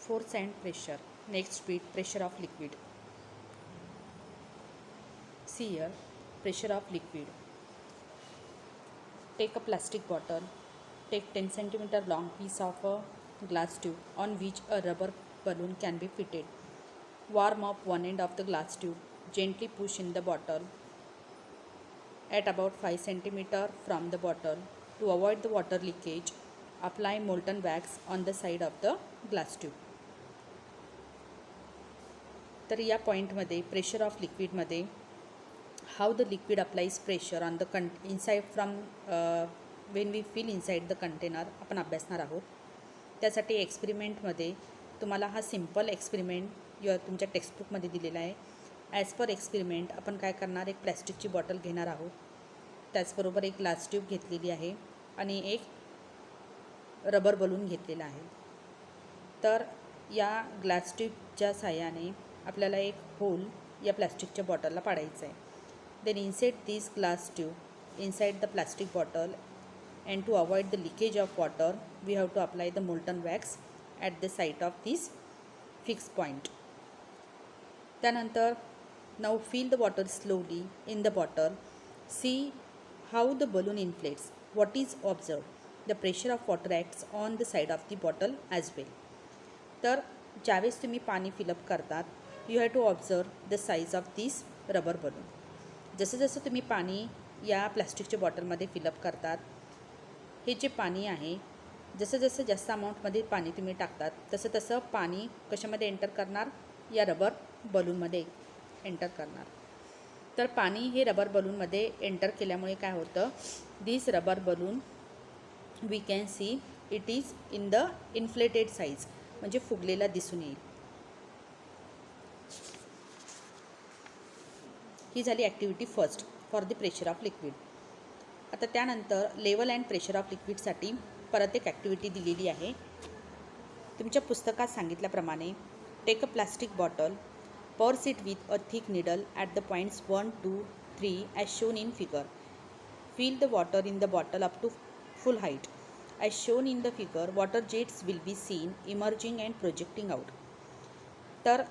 Force and pressure. Next bit, pressure of liquid. See here, pressure of liquid. Take a plastic bottle. Take 10 centimeter long piece of a glass tube on which a rubber balloon can be fitted. Warm up one end of the glass tube. Gently push in the bottle at about 5 centimeter from the bottle. To avoid the water leakage, apply molten wax on the side of the glass tube. तर या पॉईंटमध्ये pressure of लिक्विडमध्ये how the liquid applies pressure on the inside from when we fill inside the container आपण अभ्यासणार आहोत. त्यासाठी एक्सपेरिमेंटमध्ये तुम्हाला हा सिम्पल एक्सपेरिमेंट तुमच्या टेक्स्टबुकमध्ये दिलेला आहे. ॲज पर एक्सपेरिमेंट आपण काय करणार, एक प्लॅस्टिकची बॉटल घेणार आहोत. त्याचबरोबर एक ग्लास ट्यूब घेतलेली आहे आणि एक रबर बलून घेतलेला आहे. तर या ग्लास ट्यूबच्या साहाय्याने आपल्याला एक होल या प्लास्टिकच्या बॉटलला पाडायचं आहे. Then insert this glass tube inside the plastic bottle and to avoid the leakage of water we have to apply the molten wax at the site of this fix point. त्यानंतर now fill the water slowly in the bottle. See how the balloon inflates. What is observe. The pressure of water acts on the side of the bottle as well. तर ज्यावेळेस तुम्ही पाणी fill up करतात, you have to observe the size of this rubber balloon. जसं जसं तुम्ही पाणी या प्लॅस्टिकच्या बॉटलमध्ये फिलअप करतात, हे जे पाणी आहे, जसं जसं जास्त अमाऊंटमध्ये पाणी तुम्ही टाकतात तसं तसं पाणी कशामध्ये एंटर करणार, या रबर बलूनमध्ये एंटर करणार. तर पाणी हे रबर बलूनमध्ये एंटर केल्यामुळे काय होतं, this rubber balloon we can see it is in the inflated size, म्हणजे फुगलेला दिसून येईल. ही झाली activity first for the pressure of liquid. आता त्यानंतर लेवल अँड प्रेशर ऑफ लिक्विडसाठी परत एक ॲक्टिव्हिटी दिलेली आहे. तुमच्या पुस्तकात सांगितल्याप्रमाणे take a plastic bottle, pierce it with a thick needle at the points 1, 2, 3 as shown in figure. Fill the water in the bottle up to full height. As shown in the figure, water jets will be seen emerging and projecting out. तर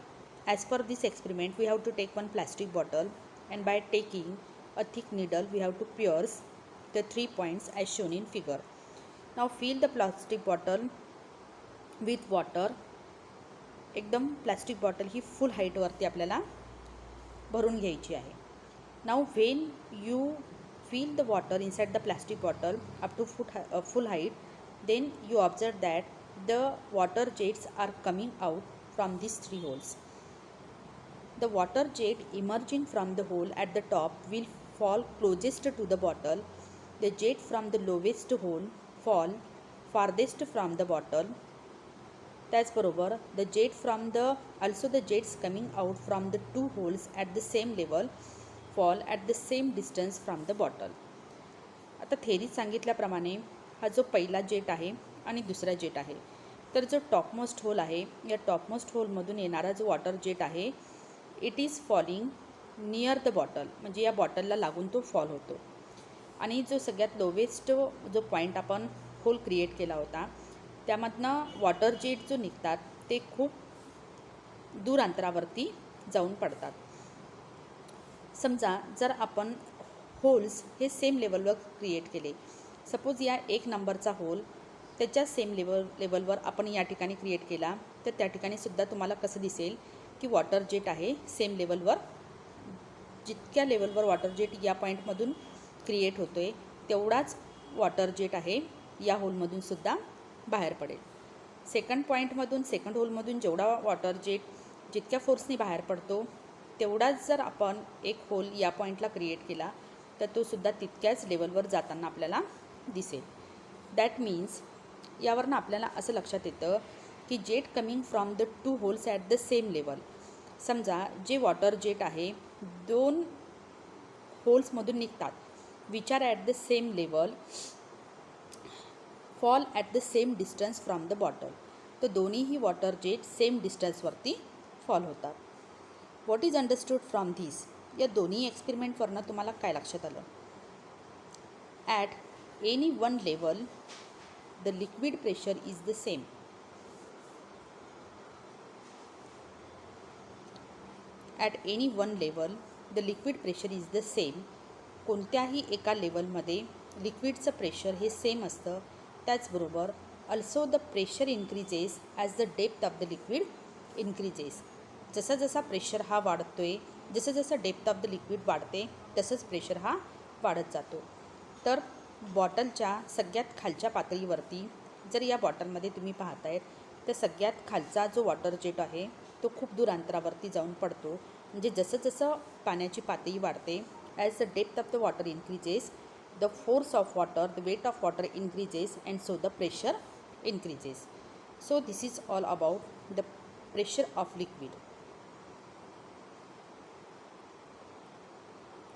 as per this experiment, we have to take one plastic bottle and by taking a thick needle, we have to pierce the 3 points as shown in figure. Now fill the plastic bottle with water. एकदम plastic bottle ही फुल हाईटवरती आपल्याला भरून घ्यायची आहे. Now when you fill the water inside the plastic bottle up to full height, then you observe that the water jets are coming out from these 3 holes. The water jet emerging from the hole at the top will fall closest to the bottle. The jet from the lowest hole fall farthest from the bottle. त्याचबरोबर the jet from the jets coming out from the 2 holes at the same level fall at the same distance from the bottle. आता थेरीत सांगितल्याप्रमाणे हा जो पहिला jet आहे आणि दुसरा jet आहे, तर जो टॉपमोस्ट होल आहे, या टॉपमोस्ट होलमधून येणारा जो वॉटर जेट आहे, it is falling near the bottle, म्हणजे या बॉटलला लागून तो फॉल होतो. आणि जो सगळ्यात लोवेस्ट जो पॉईंट आपण होल क्रिएट केला होता, त्यामधनं वॉटर जेट जो निघतात ते खूप दूर अंतरावरती जाऊन पडतात. समजा जर आपण होल्स हे सेम लेवलवर क्रिएट केले, सपोज या 1 नंबरचा होल त्याच्या सेम लेवलवर आपण या ठिकाणी क्रिएट केला, तर त्या ठिकाणी सुद्धा तुम्हाला कसं दिसेल की वॉटर जेट आहे सेम लेवलवर. जितक्या लेवलवर वॉटर जेट या पॉईंटमधून क्रिएट होतो आहे, तेवढाच वॉटर जेट आहे या होलमधून सुद्धा बाहेर पडेल. सेकंड पॉईंटमधून, सेकंड होलमधून जेवढा वॉटर जेट जितक्या फोर्सने बाहेर पडतो, तेवढाच जर आपण एक होल या पॉईंटला क्रिएट केला, तर तो सुद्धा तितक्याच लेवलवर जाताना आपल्याला दिसेल. दॅट मीन्स यावरनं आपल्याला असं लक्षात येतं की jet coming from the 2 holes at the same level. समजा जे वॉटर जेट आहे 2 होल्समधून निघतात, which are at the same level, fall at the same distance from the bottle. तर दोन्हीही वॉटर जेट सेम डिस्टन्सवरती फॉल होतात. What is understood from this. या दोन्ही एक्सपेरिमेंटवरनं तुम्हाला काय लक्षात आलं. At any one level the liquid pressure is the same. At any one level the liquid pressure is the same. कोणत्याही एका लेवलमध्ये लिक्विडचं प्रेशर हे सेम असतं. त्याचबरोबर also the pressure increases as the depth of the liquid increases. जसा जसा pressure हा वाढतोय, जसं जसं डेप्थ ऑफ द लिक्विड वाढते, तसंच प्रेशर हा वाढत जातो. तर बॉटलच्या सगळ्यात खालच्या पातळीवरती जर या बॉटलमध्ये तुम्ही पाहतायत तर सगळ्यात खालचा जो वॉटर जेट आहे तो खूप दूर अंतरावरती जाऊन पडतो. म्हणजे जसं जसं पाण्याची पातळी वाढते, as the depth of the water increases, the force of water, the weight of water increases and so the pressure increases. So this is all about the pressure of liquid.